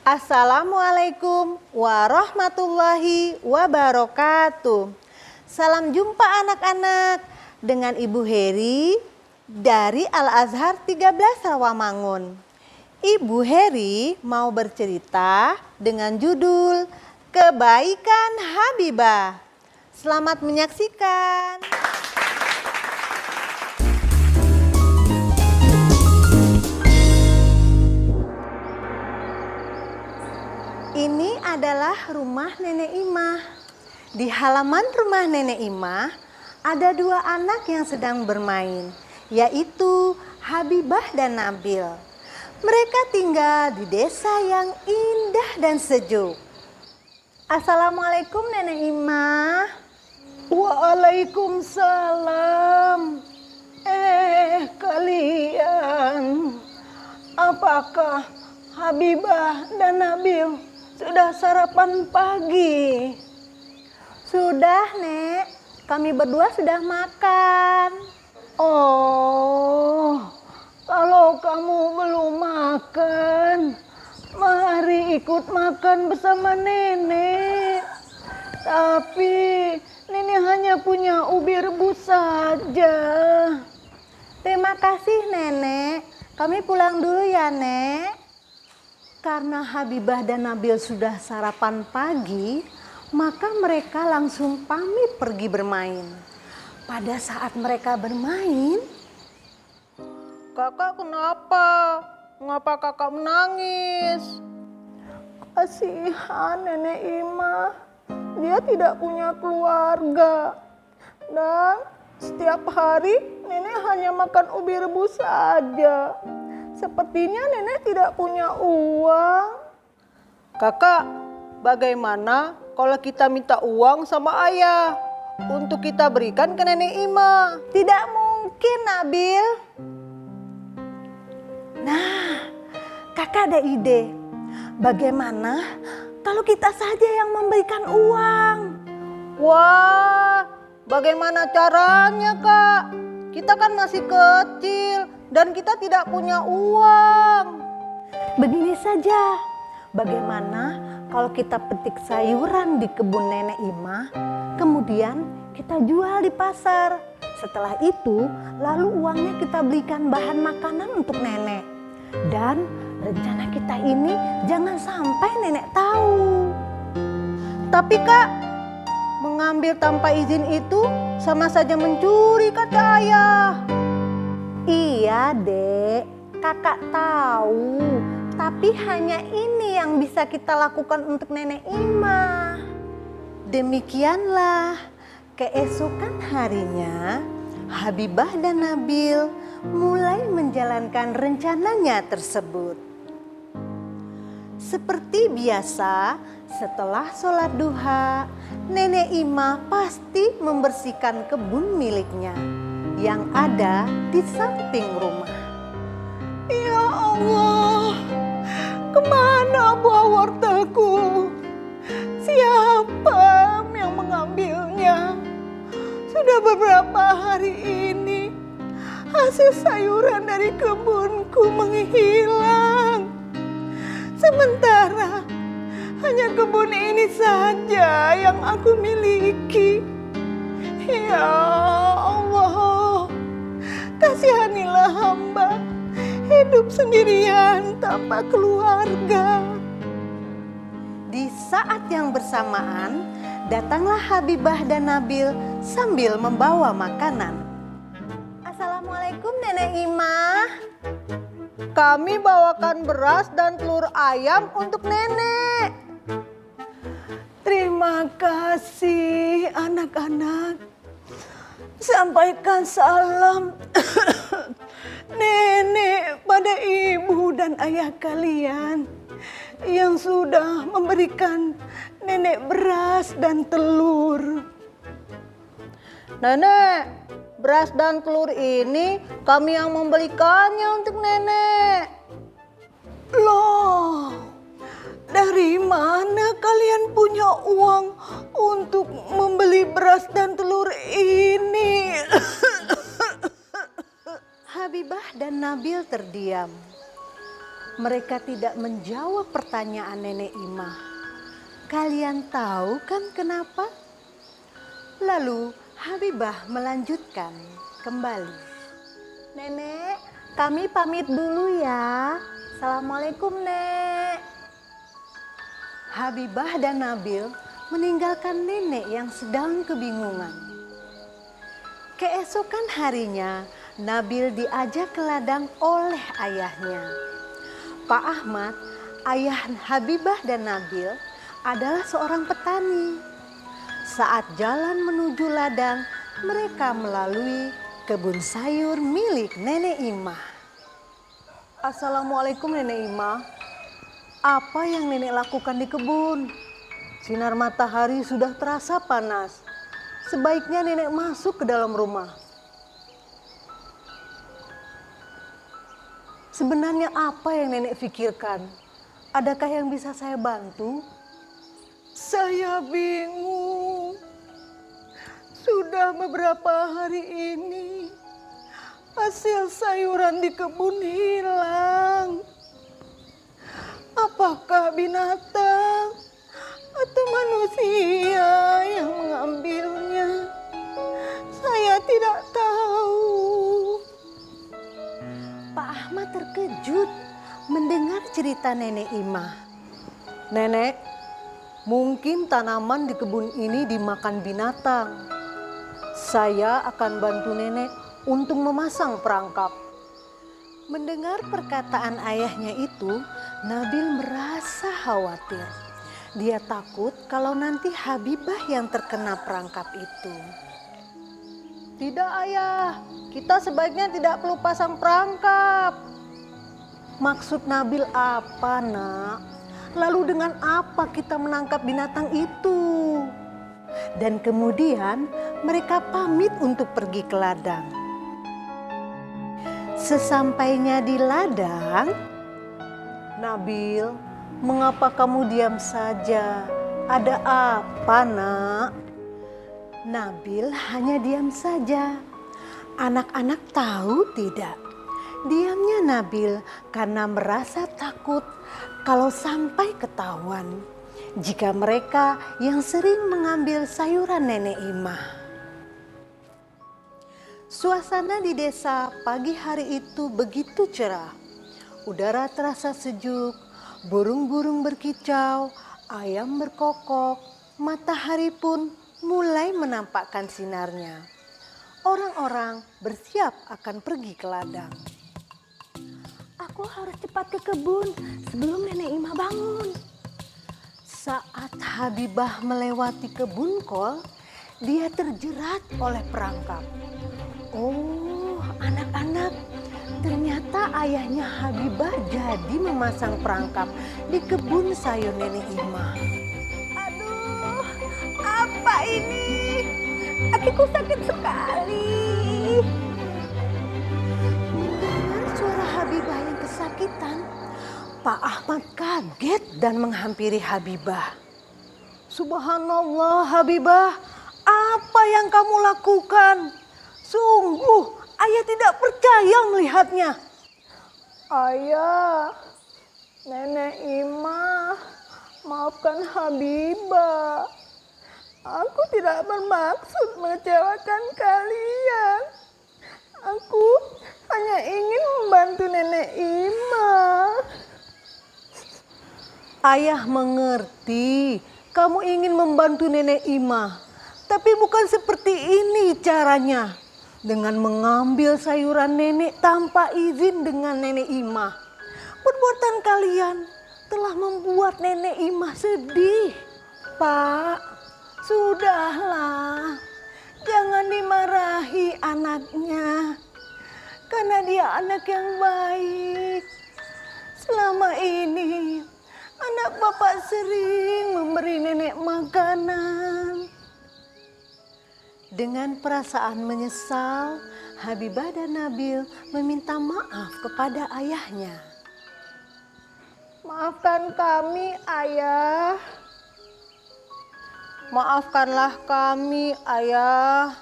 Assalamualaikum warahmatullahi wabarakatuh. Salam jumpa anak-anak dengan Ibu Heri dari Al-Azhar 13 Rawamangun. Ibu Heri mau bercerita dengan judul Kebaikan Habibah. Selamat menyaksikan. Ini adalah rumah Nenek Imah. Di halaman rumah Nenek Imah ada dua anak yang sedang bermain, yaitu Habibah dan Nabil. Mereka tinggal di desa yang indah dan sejuk. Assalamualaikum Nenek Imah. Waalaikumsalam. Kalian, apakah Habibah dan Nabil sudah sarapan pagi? Sudah, Nek. Kami berdua sudah makan. Oh, kalau kamu belum makan, mari ikut makan bersama nenek. Tapi nenek hanya punya ubi rebus saja. Terima kasih, Nenek. Kami pulang dulu ya, Nek. Karena Habibah dan Nabil sudah sarapan pagi, maka mereka langsung pamit pergi bermain. Pada saat mereka bermain, Kakak kenapa? Mengapa kakak menangis? Kasihan Nenek Imah. Dia tidak punya keluarga. Dan setiap hari nenek hanya makan ubi rebus saja. Sepertinya nenek tidak punya uang. Kakak, bagaimana kalau kita minta uang sama ayah untuk kita berikan ke Nenek Imah? tidak mungkin, Nabil. Nah, kakak ada ide. Bagaimana kalau kita saja yang memberikan uang? Wah, bagaimana caranya, Kak? Kita kan masih kecil dan kita tidak punya uang. Begini saja, bagaimana kalau kita petik sayuran di kebun Nenek Imah, kemudian kita jual di pasar. Setelah itu, lalu uangnya kita belikan bahan makanan untuk nenek. Dan rencana kita ini jangan sampai nenek tahu. Tapi Kak, mengambil tanpa izin itu sama saja mencuri, kata ayah. Iya, Dek. Kakak tahu. Tapi hanya ini yang bisa kita lakukan untuk Nenek Imah. Demikianlah, keesokan harinya Habibah dan Nabil mulai menjalankan rencananya tersebut. Seperti biasa, setelah sholat duha, Nenek Imah pasti membersihkan kebun miliknya yang ada di samping rumah. Ya Allah, kemana buah wortelku? Siapa yang mengambilnya? Sudah beberapa hari ini hasil sayuran dari kebunku menghilang. Sementara hanya kebun ini saja yang aku miliki. Ya Allah, kasihanilah hamba hidup sendirian tanpa keluarga. Di saat yang bersamaan, datanglah Habibah dan Nabil sambil membawa makanan. Assalamualaikum Nenek Imah. Kami bawakan beras dan telur ayam untuk nenek. Terima kasih anak-anak. Sampaikan salam nenek pada ibu dan ayah kalian yang sudah memberikan nenek beras dan telur. Nenek, beras dan telur ini kami yang membelikannya untuk nenek. Loh, dari mana kalian punya uang untuk membeli beras dan telur ini? Habibah dan Nabil terdiam. mereka tidak menjawab pertanyaan Nenek Imah. Kalian tahu kan kenapa? Lalu Habibah melanjutkan kembali. Nenek, kami pamit dulu ya. Assalamualaikum, Nek. Habibah dan Nabil meninggalkan nenek yang sedang kebingungan. Keesokan harinya, Nabil diajak ke ladang oleh ayahnya. Pak Ahmad, ayah Habibah dan Nabil, adalah seorang petani. Saat jalan menuju ladang, mereka melalui kebun sayur milik Nenek Imah. Assalamualaikum Nenek Imah. Apa yang nenek lakukan di kebun? Sinar matahari sudah terasa panas. Sebaiknya nenek masuk ke dalam rumah. Sebenarnya apa yang nenek pikirkan? Adakah yang bisa saya bantu? Saya bingung. Sudah beberapa hari ini hasil sayuran di kebun hilang. Apakah binatang atau manusia yang mengambilnya? Saya tidak tahu. Pak Ahmad terkejut mendengar cerita Nenek Imah. Nenek, mungkin tanaman di kebun ini dimakan binatang. Saya akan bantu nenek untuk memasang perangkap. Mendengar perkataan ayahnya itu, Nabil merasa khawatir. Dia takut kalau nanti Habibah yang terkena perangkap itu. Tidak ayah, kita sebaiknya tidak perlu pasang perangkap. Maksud Nabil apa nak? Lalu dengan apa kita menangkap binatang itu? Dan kemudian mereka pamit untuk pergi ke ladang. Sesampainya di ladang, Nabil, mengapa kamu diam saja? Ada apa nak? Nabil hanya diam saja. Anak-anak tahu tidak? Diamnya Nabil karena merasa takut kalau sampai ketahuan jika mereka yang sering mengambil sayuran Nenek Imah. Suasana di desa pagi hari itu begitu cerah. Udara terasa sejuk, burung-burung berkicau, ayam berkokok, matahari pun mulai menampakkan sinarnya. Orang-orang bersiap akan pergi ke ladang. Aku harus cepat ke kebun sebelum Nenek Imah bangun. Saat Habibah melewati kebun kol, dia terjerat oleh perangkap. Oh, anak-anak, ternyata ayahnya Habibah jadi memasang perangkap di kebun sayur Nenek Imah. Aduh, apa ini? Kakiku sakit sekali. Mendengar suara Habibah yang kesakitan, Pak Ahmad kaget dan menghampiri Habibah. Subhanallah Habibah, apa yang kamu lakukan? Sungguh, ayah tidak percaya melihatnya. Ayah, Nenek Imah, maafkan Habibah. Aku tidak bermaksud mengecewakan kalian. Aku hanya ingin membantu Nenek Imah. Ayah mengerti kamu ingin membantu Nenek Imah, tapi bukan seperti ini caranya. Dengan mengambil sayuran nenek tanpa izin dengan Nenek Imah. Perbuatan kalian telah membuat Nenek Imah sedih. Pak, sudahlah. Jangan dimarahi anaknya. Karena dia anak yang baik. Selama ini anak bapak sering memberi nenek makanan. Dengan perasaan menyesal, Habibah dan Nabil meminta maaf kepada ayahnya. Maafkan kami, Ayah. Maafkanlah kami, ayah.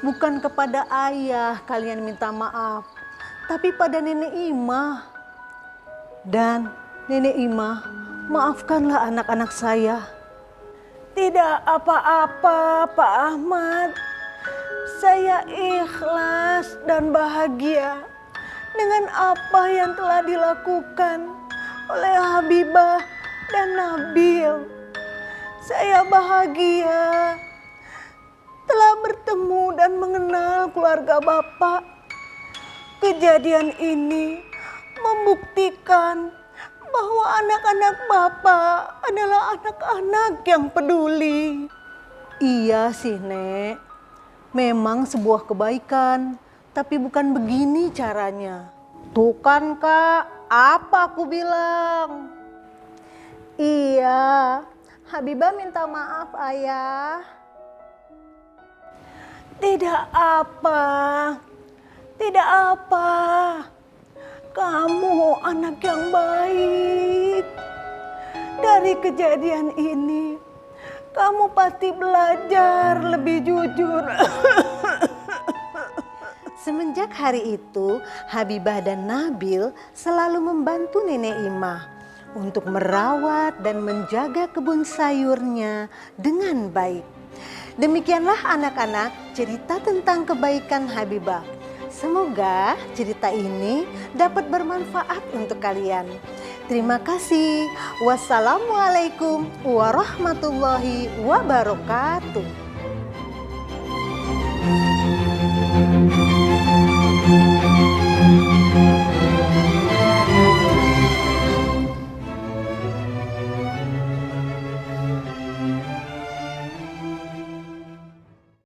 Bukan kepada ayah kalian minta maaf, tapi pada Nenek Imah. Dan Nenek Ima, maafkanlah anak-anak saya. Tidak apa-apa, Pak Ahmad. Saya ikhlas dan bahagia dengan apa yang telah dilakukan oleh Habibah dan Nabil. Saya bahagia telah bertemu dan mengenal keluarga Bapak. Kejadian ini membuktikan bahwa anak-anak Bapak adalah anak-anak yang peduli. Iya sih, Nek. Memang sebuah kebaikan, tapi bukan begini caranya. Tuh kan, Kak, apa aku bilang? Iya, Habibah minta maaf, Ayah. Tidak apa, tidak apa. Kamu anak yang baik. Dari kejadian ini, kamu pasti belajar lebih jujur. Semenjak hari itu, Habibah dan Nabil selalu membantu Nenek Ima untuk merawat dan menjaga kebun sayurnya dengan baik. Demikianlah anak-anak cerita tentang kebaikan Habibah. Semoga cerita ini dapat bermanfaat untuk kalian. Terima kasih. Wassalamualaikum warahmatullahi wabarakatuh.